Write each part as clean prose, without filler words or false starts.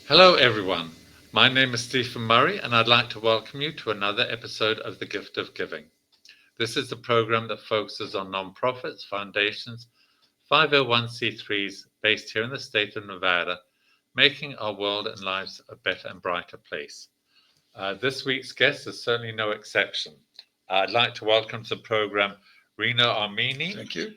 Hello, everyone. My name is Stephen Murray, and I'd like to welcome you to another episode of The Gift of Giving. This is the program that focuses on nonprofits, foundations, 501c3s based here in the state of Nevada, making our world and lives a better and brighter place. This week's guest is certainly no exception. I'd like to welcome to the program Reno Armini. Thank you.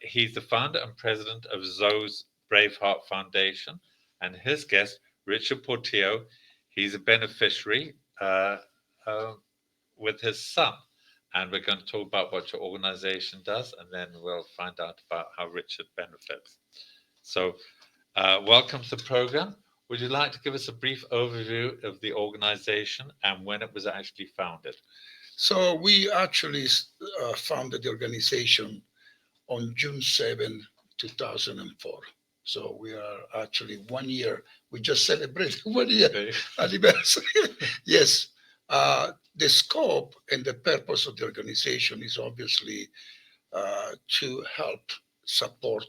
He's the founder and president of Zoe's Braveheart Foundation, and his guest, Richard Portillo. He's a beneficiary uh, with his son. And we're going to talk about what your organization does, and then we'll find out about how Richard benefits. So, welcome to the program. Would you like to give us a brief overview of the organization and when it was actually founded? So we actually founded the organization on June 7, 2004. So we are actually 1 year. We just celebrated 1 year Okay. anniversary. Yes. The scope and the purpose of the organization is obviously to help support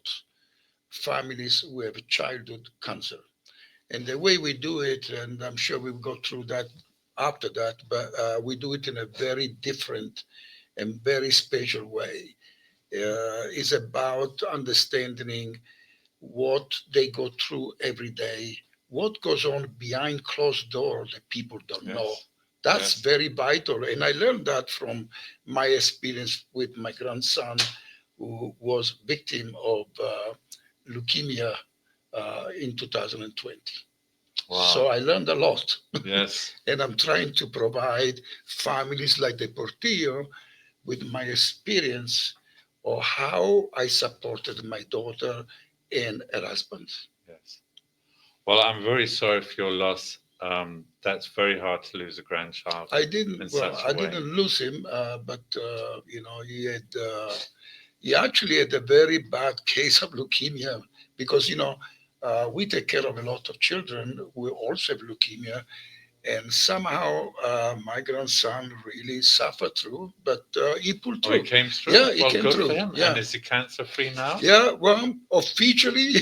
families who have childhood cancer. And the way we do it, and I'm sure we'll go through that after that, but we do it in a very different and very special way. It's about understanding what they go through every day, what goes on behind closed doors that people don't know. Yes. That's Yes. very vital. And I learned that from my experience with my grandson, who was victim of leukemia in 2020. So Wow. I learned a lot. Yes. And I'm trying to provide families like the Portillo with my experience of how I supported my daughter and her husband. Yes. Well, I'm very sorry for your loss. That's very hard to lose a grandchild I in didn't, well, such a I way. didn't lose him, but he actually had a very bad case of leukemia because we take care of a lot of children who also have leukemia, and somehow my grandson really suffered through, but he pulled Oh, he through. came through. Yeah, he Well, came good for through. him. Yeah, And is he cancer free now? yeah. Well, officially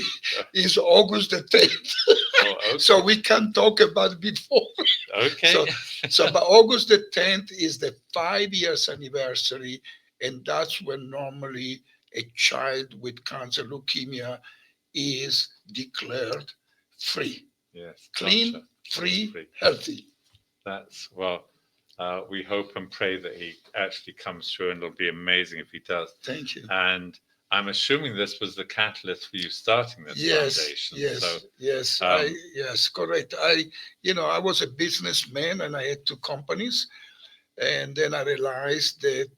is August the 10th, Oh, okay. so we can talk about before. Okay. But August the 10th is the 5 years anniversary, and that's when normally a child with cancer leukemia is declared free, Yes. clean, Gotcha. free, Free. healthy. That's well. We hope and pray that he actually comes through, and it'll be amazing if he does. Thank you. And I'm assuming this was the catalyst for you starting this Yes, foundation. yes, So, yes. Yes, correct. I was a businessman and I had two companies, and then I realized that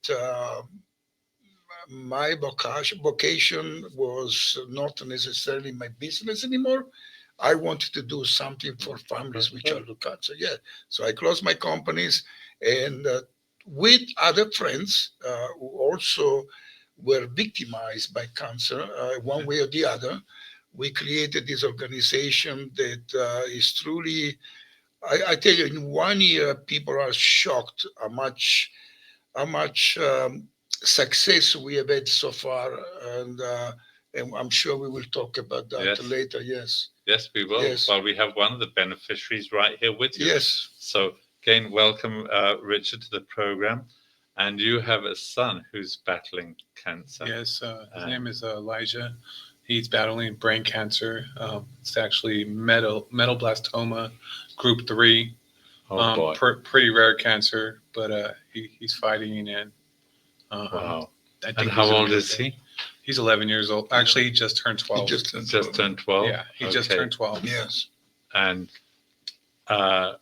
my vocation was not necessarily my business anymore. I wanted to do something for families with childhood cancer. Yeah, so I closed my companies, and with other friends who also were victimized by cancer, one way or the other, we created this organization that is truly. I tell you, in 1 year, people are shocked how much success we have had so far, and I'm sure we will talk about that yes, later. Yes, yes, we will. yes, Well, we have one of the beneficiaries right here with you. yes. So, again, welcome, Richard, to the program. And you have a son who's battling cancer. Yes, his name is Elijah. He's battling brain cancer. It's actually metablastoma, group 3. Oh boy! Pretty rare cancer, but he's fighting, and Wow! I think And he's how gonna old be is okay. he? He's 11 years old. Actually, he just turned 12. Just turned 12. Yeah, he just Okay. turned 12. Yes. And uh,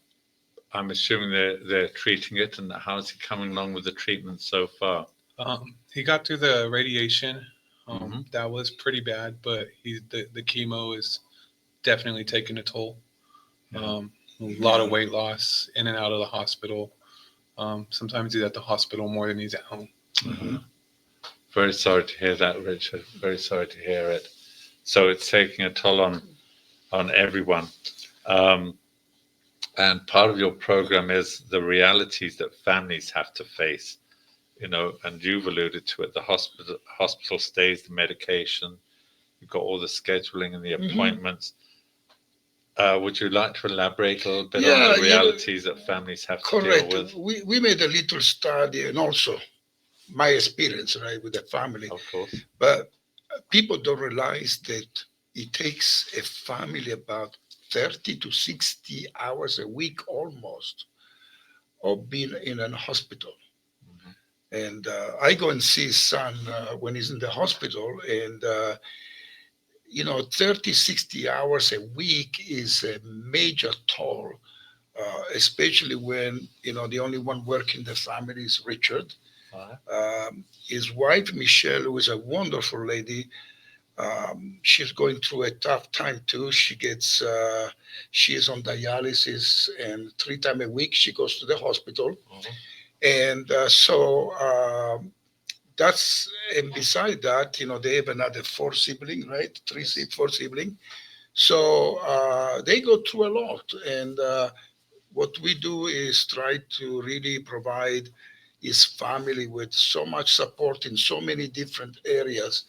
I'm assuming they're treating it. And how's he coming along with the treatment so far? He got through the radiation. Mhm. That was pretty bad, but the chemo is definitely taking a toll. Yeah. A lot of weight loss, in and out of the hospital. Sometimes he's at the hospital more than he's at home. Mhm. Very sorry to hear that, Richard. Very sorry to hear it. So it's taking a toll on everyone. Um, and part of your program is the realities that families have to face. And you've alluded to it: the hospital stays, the medication. You've got all the scheduling and the Mhm. appointments. Would you like to elaborate a little bit on Yeah, the realities that families have to deal correct. with? We made a little study, and also my experience, right, with the family. Of course. But people don't realize that it takes a family about 30 to 60 hours a week almost of being in a hospital. Mhm. And I go and see his son when he's in the hospital, and 30, 60 hours a week is a major toll, especially when, the only one working in the family is Richard. Uh, His wife, Michelle, who is a wonderful lady, she's going through a tough time too. She is on dialysis, and 3 times a week she goes to the hospital. mhm. And that's, and beside that, they have another four sibling, right? Yes. Four sibling. So they go through a lot, and what we do is try to really provide his family with so much support in so many different areas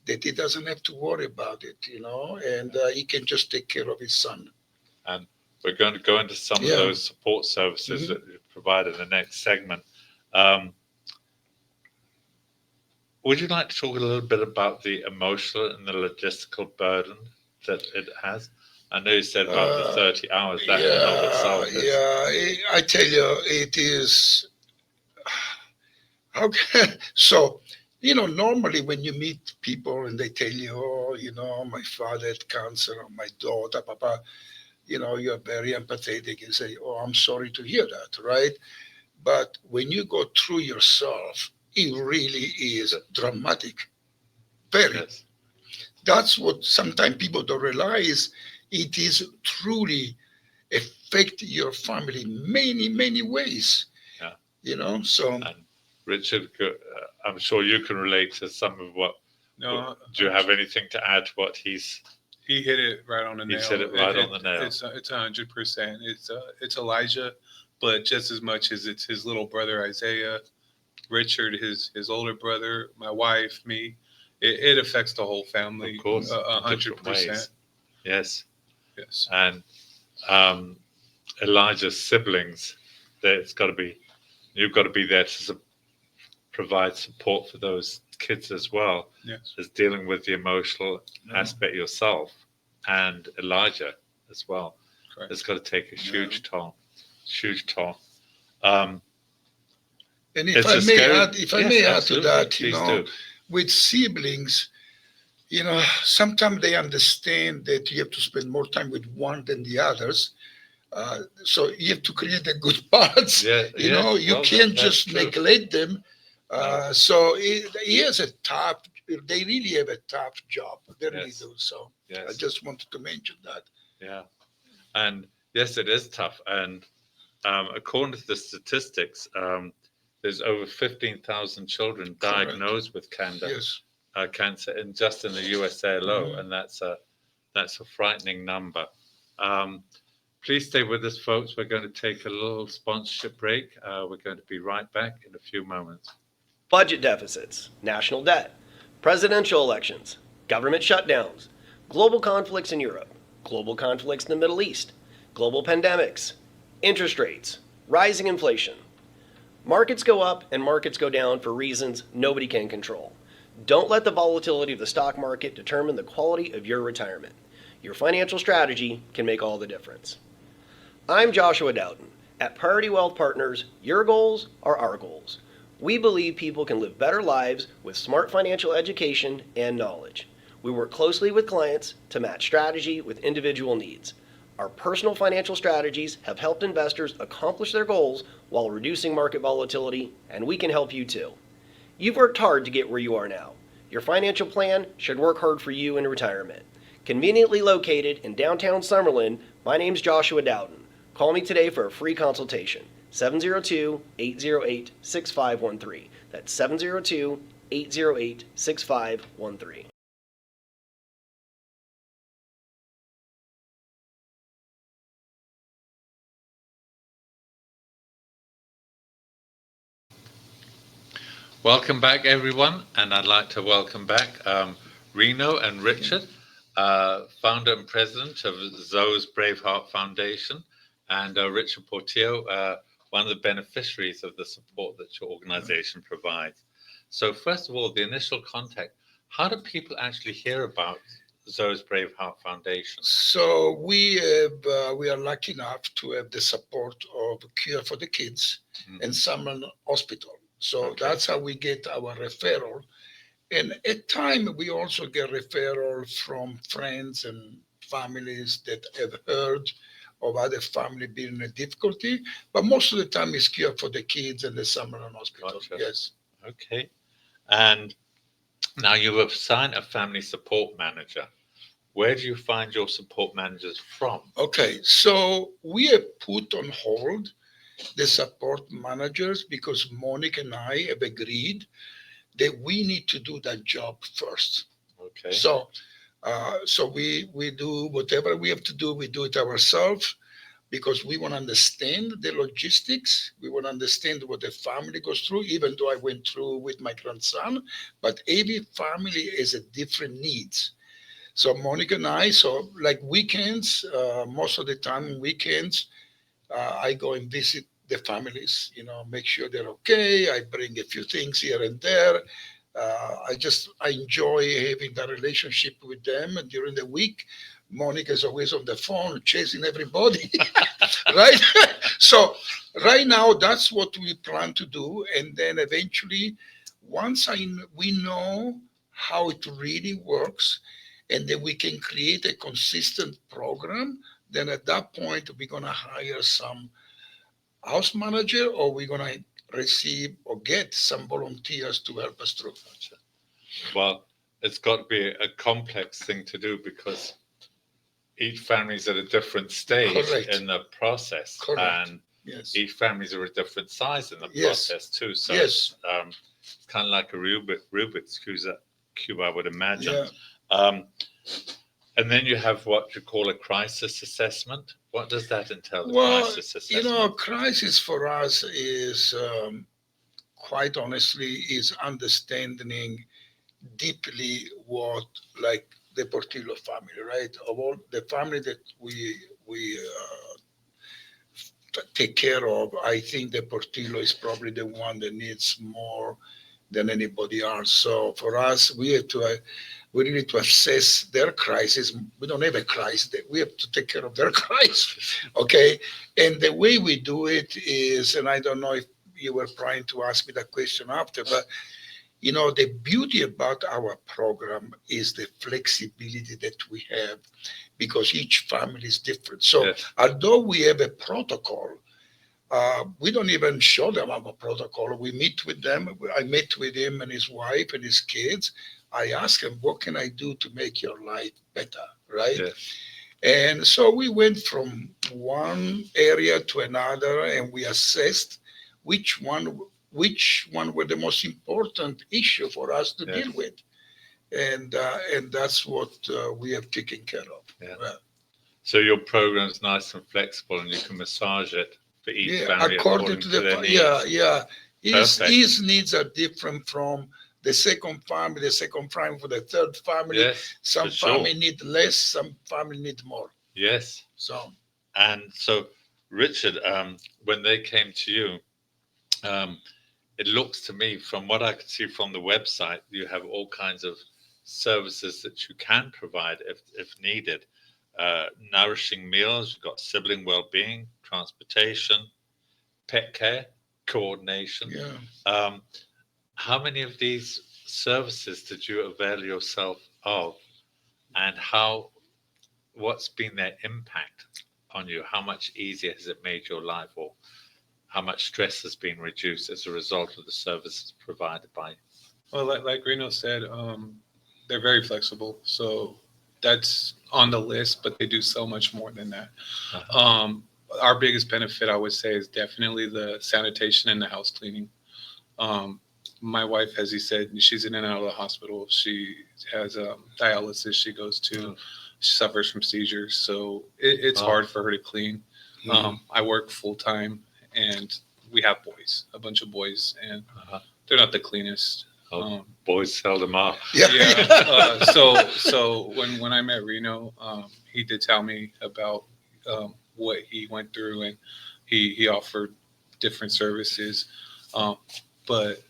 that he doesn't have to worry about it, and he can just take care of his son. And we're going to go into some of Yeah. those support services Mhm. that you provide in the next segment. Um, would you like to talk a little bit about the emotional and the logistical burden that it has? I know you said about the 30 hours, that in and of itself is. Yeah, I tell you, it is. How can, so, normally when you meet people and they tell you, oh, my father had cancer, or my daughter, papa, you're very empathetic and say, oh, I'm sorry to hear that, right? But when you go through yourself, it really is dramatic. Very. Yes. That's what sometimes people don't realize. It is truly affect your family many, many ways. Yeah. So And Richard, I'm sure you can relate to some of what. No, Do you have anything to add to what he hit it right on the nail. He's hit it right on the nail. It's 100%. It's Elijah, but just as much as it's his little brother Isaiah, Richard, his older brother, my wife, me. It affects the whole family. Of course, 100%. Yes. Yes. And Elijah's siblings, there's got to be, you've got to be there to provide support for those kids as well Yes. as dealing with the emotional aspect yourself, and Elijah as well. Correct. It's got to take a huge toll. And It's a scary- if I Yes, may add to absolutely. that, Please do. with siblings, sometimes they understand that you have to spend more time with one than the others. So you have to create the good parts. Yeah, You well, can't that's just true. neglect them. No. So he has a tough. They really have a tough job. They really Yes. do. So I Yes. just wanted to mention that. Yeah. And yes, it is tough. And according to the statistics, there's over 15,000 children Correct. diagnosed with cancer, Yes. Cancer in just in the USA alone, Mhm. and that's a frightening number. Um, please stay with us, folks. We're going to take a little sponsorship break. We're going to be right back in a few moments. Budget deficits, national debt, presidential elections, government shutdowns, global conflicts in Europe, global conflicts in the Middle East, global pandemics, interest rates, rising inflation. Markets go up and markets go down for reasons nobody can control. Don't let the volatility of the stock market determine the quality of your retirement. Your financial strategy can make all the difference. I'm Joshua Dowden. At Priority Wealth Partners, your goals are our goals. We believe people can live better lives with smart financial education and knowledge. We work closely with clients to match strategy with individual needs. Our personal financial strategies have helped investors accomplish their goals while reducing market volatility, and we can help you too. You've worked hard to get where you are now. Your financial plan should work hard for you in retirement. Conveniently located in downtown Summerlin, my name's Joshua Dowden. Call me today for a free consultation. 702-808-6513. That's 702-808-6513. Welcome back, everyone, and I'd like to welcome back Reno and Richard. founder and president of Zoe's Braveheart Foundation, and Richard Portillo, one of the beneficiaries of the support that your organization provides. So first of all, the initial contact, how do people actually hear about Zoe's Braveheart Foundation? So we are lucky enough to have the support of Cure for the Kids and Summer Hospital. So that's how we get our referral. And at time we also get referral from friends and families that have heard of other family being in difficulty. But most of the time it's Cure for the Kids and the Summer Hospital. Gotcha. Yes. Okay. And now you have assigned a family support manager. Where do you find your support managers from? Okay, so we have put on hold the support managers because Monica and I have agreed that we need to do that job first. Okay. So we do whatever we have to do. We do it ourselves because we want to understand the logistics. We want to understand what the family goes through. Even though I went through with my grandson, but every family has a different needs. So Monica and I, so like weekends, most of the time weekends, I go and visit the families, make sure they're okay. I bring a few things here and there. I enjoy having that relationship with them. And during the week, Monica is always on the phone chasing everybody, right? So right now, that's what we plan to do. And then eventually, once we know how it really works, and then we can create a consistent program, then at that point, we're going to hire some house manager or we're going to receive or get some volunteers to help us through. Well, it's got to be a complex thing to do because each family's at a different stage in the process. Correct. And Yes. each family's are a different size in the Yes. process too. So Yes. It's kind of like a Rubik's cube, I would imagine. Yeah. And then you have what you call a crisis assessment. What does that entail? Well, crisis assessment? crisis for us is quite honestly is understanding deeply what like the Portillo family, right? Of all the family that we take care of, I think the Portillo is probably the one that needs more than anybody else. So for us, we need to assess their crisis. We don't have a crisis. We have to take care of their crisis. Okay. And the way we do it is, and I don't know if you were trying to ask me that question after, but the beauty about our program is the flexibility that we have because each family is different. So Yes. although we have a protocol, we don't even show them our protocol. We meet with them. I met with him and his wife and his kids. I asked him, what can I do to make your life better, right? Yes. And so we went from one area to another and we assessed which one were the most important issue for us to deal with. And that's what we have taken care of. Yeah. So your program is nice and flexible and you can massage it for each family according to their needs. Yeah. His needs are different from the second family for the third family. Yes, some family need less, some family need more. Yes. So Richard, when they came to you, it looks to me from what I could see from the website, you have all kinds of services that you can provide if needed. Nourishing meals, you've got sibling well-being, transportation, pet care, coordination. Yeah. How many of these services did you avail yourself of, and what's been their impact on you? How much easier has it made your life, or how much stress has been reduced as a result of the services provided by you? Well, like Reno said, they're very flexible. So that's on the list, but they do so much more than that. Our biggest benefit, I would say, is definitely the sanitation and the house cleaning. My wife, as he said, she's in and out of the hospital. She has dialysis she goes to. She suffers from seizures. So it's hard for her to clean. I work full time and we have boys, a bunch of boys, and they're not the cleanest. Boys seldom are. Yeah. Yeah. So when I met Reno, he did tell me about what he went through, and he offered different services. Um, but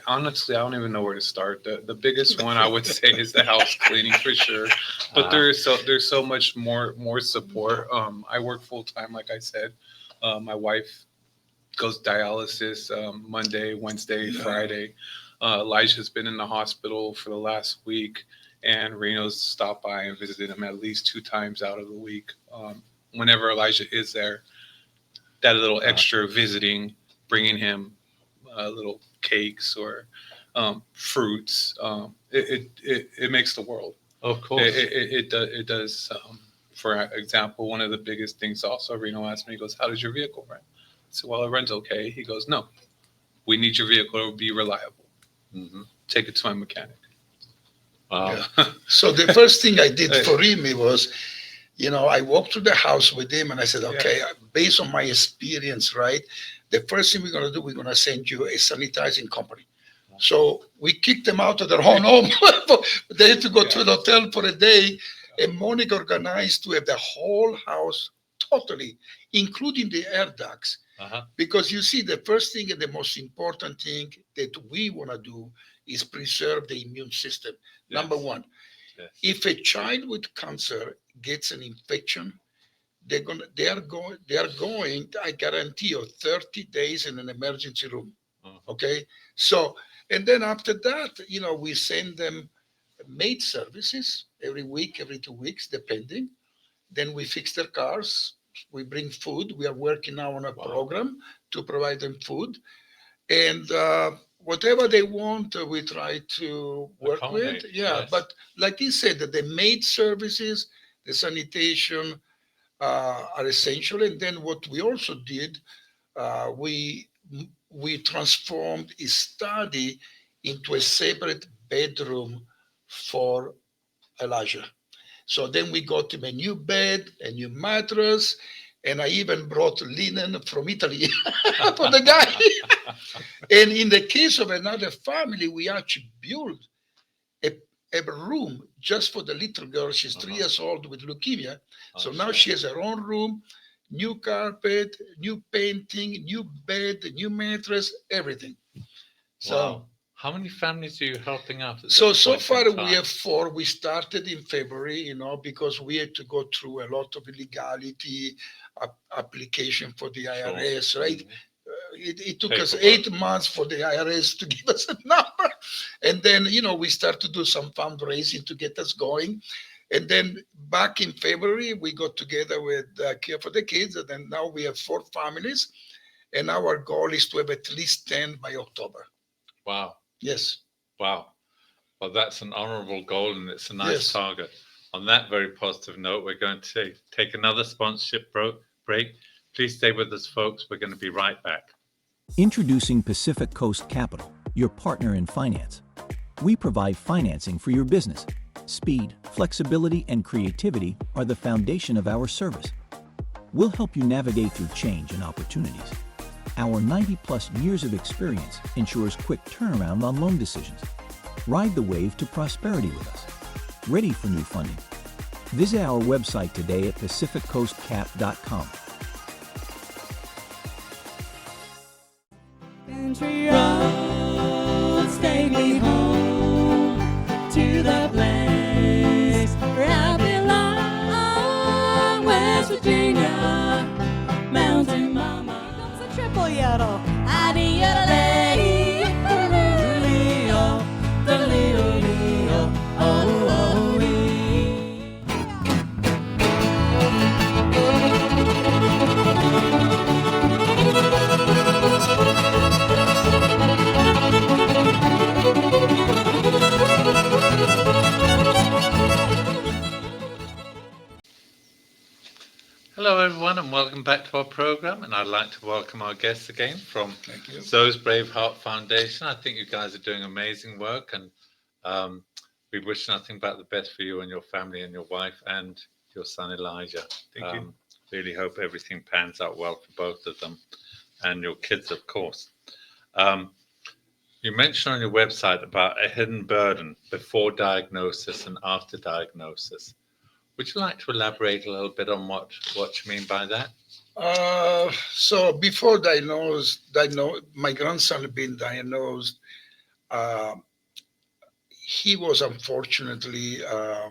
honestly, I don't even know where to start. The biggest one I would say is the house cleaning for sure. But there's so much more support. I work full time, like I said. My wife goes dialysis Monday, Wednesday, Yeah. Friday. Elijah's been in the hospital for the last week, and Reno's stopped by and visited him at least 2 times out of the week. Whenever Elijah is there, that little extra visiting, bringing him little cakes or fruits, it makes the world. Of course. It does. For example, one of the biggest things also, Reno asked me, he goes, "How does your vehicle run?" I said, "Well, it runs okay." He goes, "No, we need your vehicle to be reliable. Mm-hmm. Take it to my mechanic." Wow. Yeah. So the first thing I did for him it was, I walked through the house with him and I said, okay, based on my experience, right, the first thing we're going to do, we're going to send you a sanitizing company. So we kicked them out of their own home. They had to go to an hotel for a day. And Monica organized to have the whole house totally, including the air ducts. Uh-huh. Because you see, the first thing and the most important thing that we want to do is preserve the immune system. Yes. Number one, Yes. if a child with cancer gets an infection, they are going, I guarantee you, 30 days in an emergency room. Uh-huh. Okay. So, and then after that, we send them maid services every week, every 2 weeks, depending. Then we fix their cars. We bring food. We are working now on a program to provide them food. And whatever they want, we try to work with. Yeah. Yes. But like he said, that the maid services, the sanitation are essential. And then what we also did, we transformed a study into a separate bedroom for Elijah. So then we got him a new bed, a new mattress, and I even brought linen from Italy for the guy. And in the case of another family, we actually built a room just for the little girl. She's 3 years old with leukemia. So now she has her own room, new carpet, new painting, new bed, new mattress, everything. So how many families are you helping out? So far we have 4. We started in February, because we had to go through a lot of illegality application for the IRS, right? It took us 8 months for the IRS to give us a number. And then, we start to do some fundraising to get us going. And then back in February, we got together with Care for the Kids. And then now we have 4 families. And our goal is to have at least 10 by October. Wow. Yes. Wow. Well, that's an honorable goal and it's a nice target. On that very positive note, we're going to take another sponsorship break. Please stay with us, folks. We're going to be right back. Introducing Pacific Coast Capital, your partner in finance. We provide financing for your business. Speed, flexibility, and creativity are the foundation of our service. We'll help you navigate through change and opportunities. Our 90-plus years of experience ensures quick turnaround on loan decisions. Ride the wave to prosperity with us. Ready for new funding? Visit our website today at pacificcoastcap.com. Country roads take me home to the place where I belong, West Virginia, Mountain Mama. Here comes a triple yodel. Hello, everyone, and welcome back to our program. And I'd like to welcome our guests again from Zoe's Braveheart Foundation. I think you guys are doing amazing work, and we wish nothing but the best for you and your family and your wife and your son Elijah. Thank you. Really hope everything pans out well for both of them and your kids, of course. You mentioned on your website about a hidden burden before diagnosis and after diagnosis. Would you like to elaborate a little bit on what you mean by that? So before my grandson being diagnosed, uh, he was unfortunately a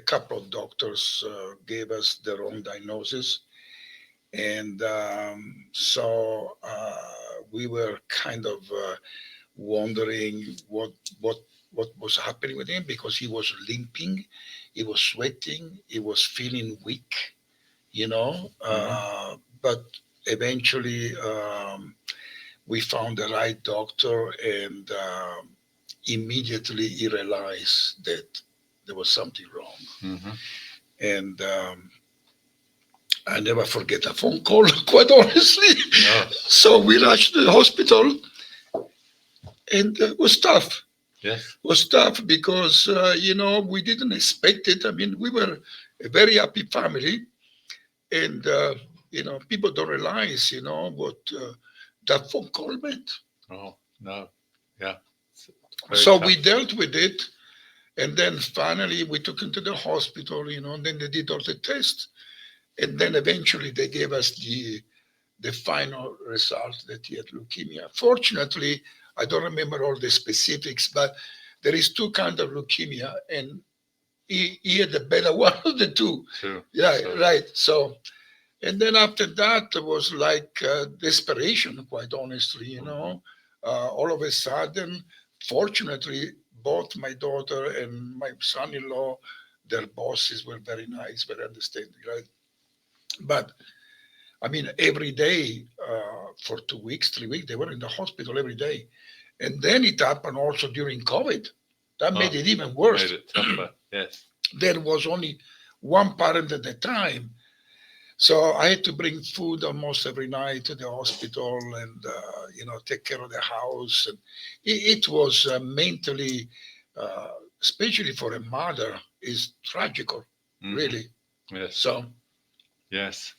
couple of doctors gave us the wrong diagnosis, and we were kind of wondering what was happening with him, because he was limping, he was sweating, he was feeling weak, you know. But eventually, we found the right doctor, and immediately he realized that there was something wrong. Mm-hmm. And I never forget a phone call, quite honestly. Oh, So we rushed to the hospital, and it was tough. yes. It was tough because, we didn't expect it. I mean, we were a very happy family, and, people don't realize, what that phone call meant. Oh, no. Yeah. It's very So tough. we dealt with it, and then finally we took him to the hospital, and then they did all the tests, and then eventually they gave us the final result that he had leukemia. Fortunately, I don't remember all the specifics, but there is two kinds of leukemia, and he had the better one of the two. True. Yeah, So- right. So, and then after that, it was like desperation, quite honestly, all of a sudden, fortunately, both my daughter and my son-in-law, their bosses were very nice, very understanding, right? But I mean, every day for 2 weeks, 3 weeks, they were in the hospital every day. And then it happened also during COVID. That made Oh, it even worse. Made it tougher. Yes. There was only one parent at the time. So I had to bring food almost every night to the hospital, and, take care of the house. And it was mentally, especially for a mother, is tragical, Mhm. really. Yes. So, Yes.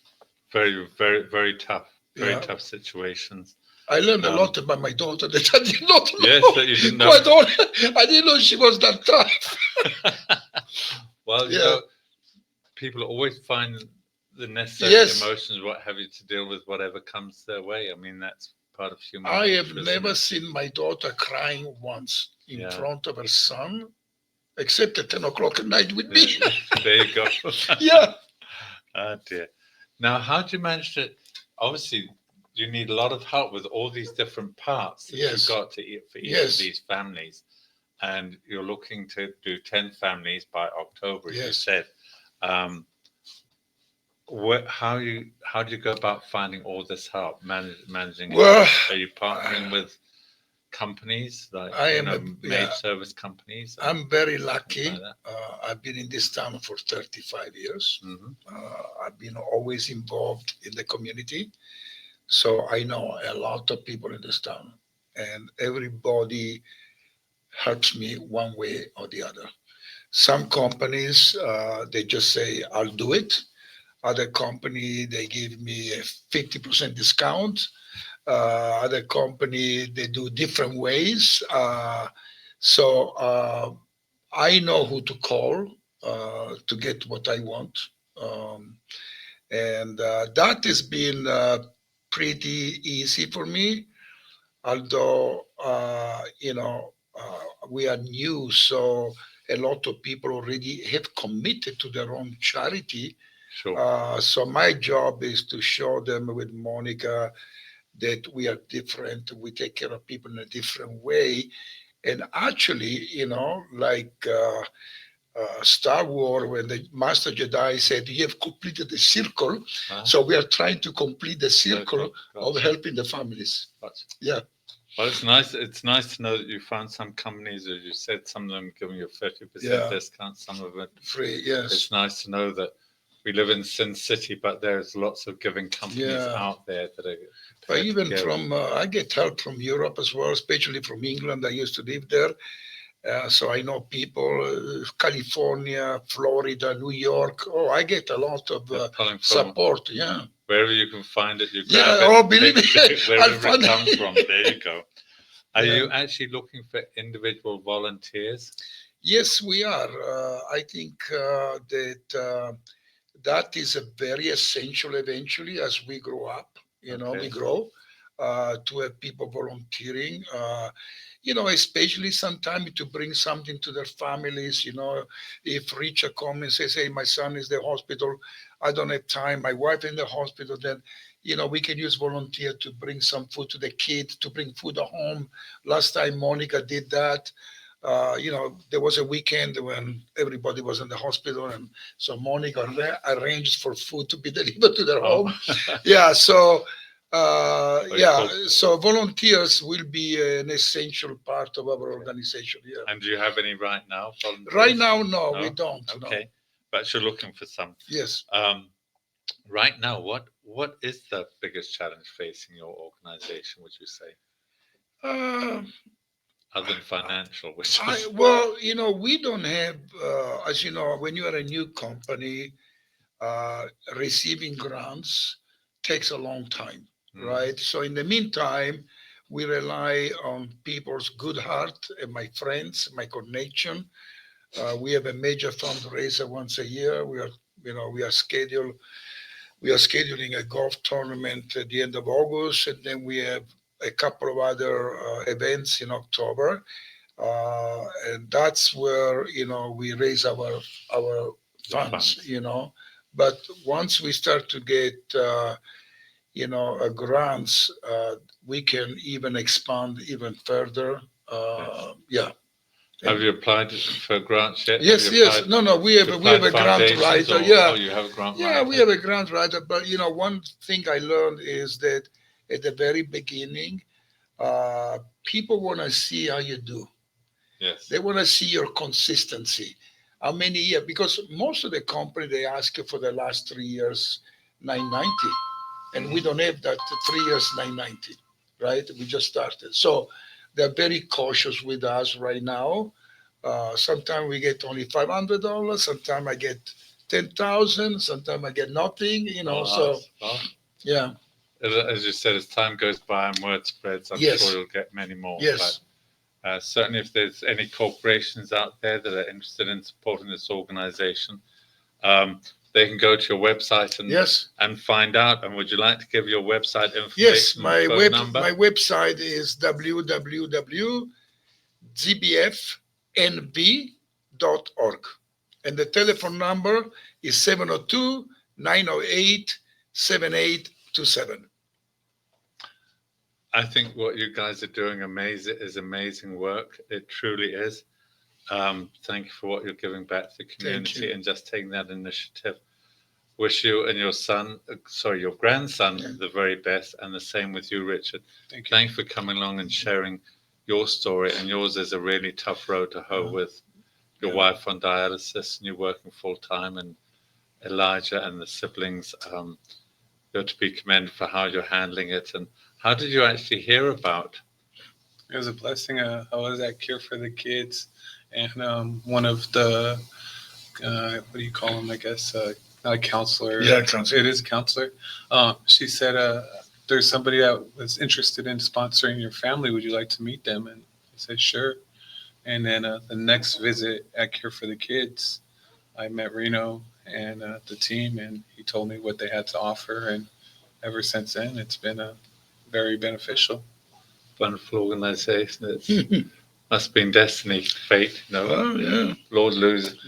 Very, very, very tough. Very Yeah. tough situations. I learned a Um, lot about my daughter that I did not know. Yes, that you didn't know. Quite honest, I didn't know she was that tough. Well, Yeah. people always find the necessary Yes. emotions, what have you, to deal with whatever comes their way. I mean, that's part of human I nature. have isn't never it? seen my daughter crying once in Yeah. front of her son, except at 10 o'clock at night with me. There you go. Yeah. Oh dear. Now, how do you manage to? Obviously, you need a lot of help with all these different parts that Yes. you've got to eat for each Yes. of these families, and you're looking to do 10 families by October, as you Yes. said. How do you go about finding all this help, managing it? Well, Are you partnering with companies like I am maid service companies? I'm very lucky. like that? I've been in this town for 35 years. Mm-hmm. I've been always involved in the community. So I know a lot of people in this town, and everybody helps me one way or the other. Some companies, they just say, I'll do it. Other company, they give me a 50% discount. Other company, they do different ways. I know who to call to get what I want. And that has been pretty easy for me, although, we are new, so a lot of people already have committed to their own charity. Sure. So my job is to show them with Monica that we are different. We take care of people in a different way. And actually, like Star Wars, when the Master Jedi said, you have completed the circle. So we are trying to complete the circle of helping the families. Gotcha. Yeah. Well, it's nice. It's nice to know that you found some companies, as you said, some of them giving you a 50% discount, some of it Free, yes. It's nice to know that we live in Sin City, but there's lots of giving companies out there that are. But even from, I get help from Europe as well, especially from England. I used to live there. So I know people, California, Florida, New York. Oh, I get a lot of support. Yeah. Wherever you can find it, you Yeah, grab it. oh, believe take me, it I'll wherever find it it. comes from. There you go. Are Yeah. you actually looking for individual volunteers? Yes, we are. I think that is a very essential eventually as we grow up. We Okay. grow to have people volunteering. Especially sometimes to bring something to their families. If Richard comes and says, "Hey, my son is in the hospital, I don't have time. My wife in the hospital," then we can use volunteer to bring some food to the kid, to bring food at home. Last time Monica did that. There was a weekend when everybody was in the hospital, and so Monica arranged for food to be delivered to their home. Yeah, so cool. so volunteers will be an essential part of our organization. Yeah. And do you have any right now? Volunteers? Right now, no, No? we don't. No. Okay, but you're looking for some. Yes. Right now, what is the biggest challenge facing your organization? Would you say, Uh, other than financial? Which is well, we don't have, as you know, when you are a new company, receiving grants takes a long time, right? So in the meantime, we rely on people's good heart and my friends, my connection. We have a major fundraiser once a year. We are scheduling a golf tournament at the end of August, and then we have a couple of other events in October, and that's where we raise our funds. But once we start to get grants, we can even expand even further. Yeah. have you applied for grants yet? Yes, yes. No. We have a grant Foundations writer. or- Yeah. Oh, you have a grant Yeah, writer. we have a grant writer, but one thing I learned is that at the very beginning, people want to see how you do. Yes. They want to see your consistency. How many years? Because most of the company they ask you for the last 3 years, 990, and we don't have that 3 years 990, right? We just started, so they're very cautious with us right now. Sometimes we get only $500. Sometimes I get 10,000. Sometimes I get nothing. So Well, yeah. as you said, as time goes by and word spreads, I'm Yes. sure you'll get many more. Yes. But certainly, if there's any corporations out there that are interested in supporting this organization, they can go to your website and Yes. and find out. And would you like to give your website information? Yes. and My phone number? my website is www.gbfnv.org, and the telephone number is 702-908-7827. I think what you guys are doing is amazing work. It truly is. Thank you for what you're giving back to the community and just taking that initiative. Wish you and your your grandson, the very best, and the same with you, Richard. Thank you. Thanks for coming along and sharing your story. And yours is a really tough road to hoe with your wife on dialysis, and you're working full time, and Elijah and the siblings. You're to be commended for how you're handling it. And how did you actually hear about? It was a blessing. I was at Cure for the Kids, and one of the what do you call them? I guess not a counselor. Yeah, counselor. It is a counselor. She said, "There's somebody that was interested in sponsoring your family. Would you like to meet them?" And I said, "Sure." And then the next visit at Cure for the Kids, I met Reno and the team, and he told me what they had to offer. And ever since then, it's been very beneficial. Wonderful organization. It must have been destiny, fate, Oh, yeah. Lord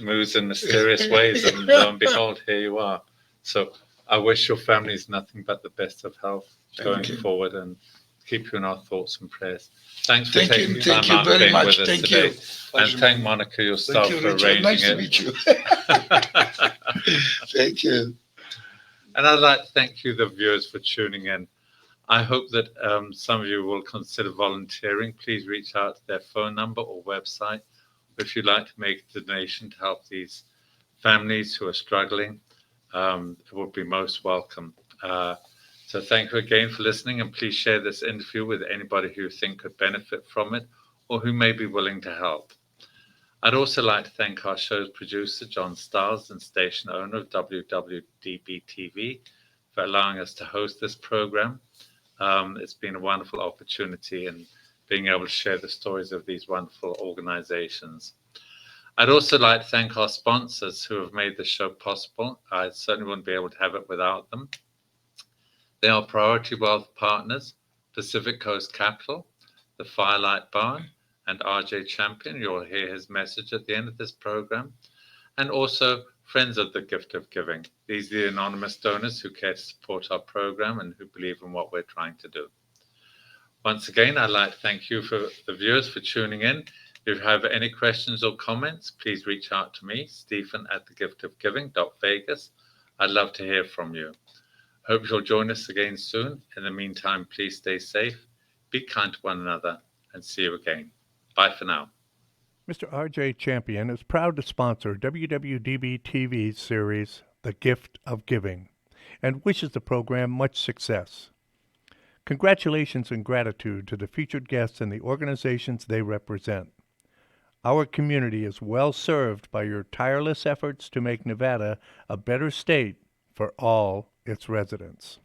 moves in mysterious ways, and lo and behold, here you are. So I wish your families nothing but the best of health going forward, and keep you in our thoughts and prayers. Thanks for taking time Thank you out very being much. with us Thank today. you. And thank Monica yourself Thank you, for Richard. arranging Nice it. to meet you. Thank you. And I'd like to thank you, the viewers, for tuning in. I hope that some of you will consider volunteering. Please reach out to their phone number or website. If you'd like to make a donation to help these families who are struggling, it would be most welcome. So thank you again for listening, and please share this interview with anybody who you think could benefit from it or who may be willing to help. I'd also like to thank our show's producer, John Stiles, and station owner of WWDBTV for allowing us to host this program. It's been a wonderful opportunity and being able to share the stories of these wonderful organizations. I'd also like to thank our sponsors who have made this show possible. I certainly wouldn't be able to have it without them. They are Priority Wealth Partners, Pacific Coast Capital, the Firelight Barn, and RJ Champion. You'll hear his message at the end of this program. And also Friends of the Gift of Giving. These are the anonymous donors who care to support our program and who believe in what we're trying to do. Once again, I'd like to thank you for the viewers for tuning in. If you have any questions or comments, please reach out to me, Stephen at thegiftofgiving.vegas. I'd love to hear from you. Hope you'll join us again soon. In the meantime, please stay safe, be kind to one another, and see you again. Bye for now. Mr. R.J. Champion is proud to sponsor WWDB-TV's series, The Gift of Giving, and wishes the program much success. Congratulations and gratitude to the featured guests and the organizations they represent. Our community is well served by your tireless efforts to make Nevada a better state for all its residents.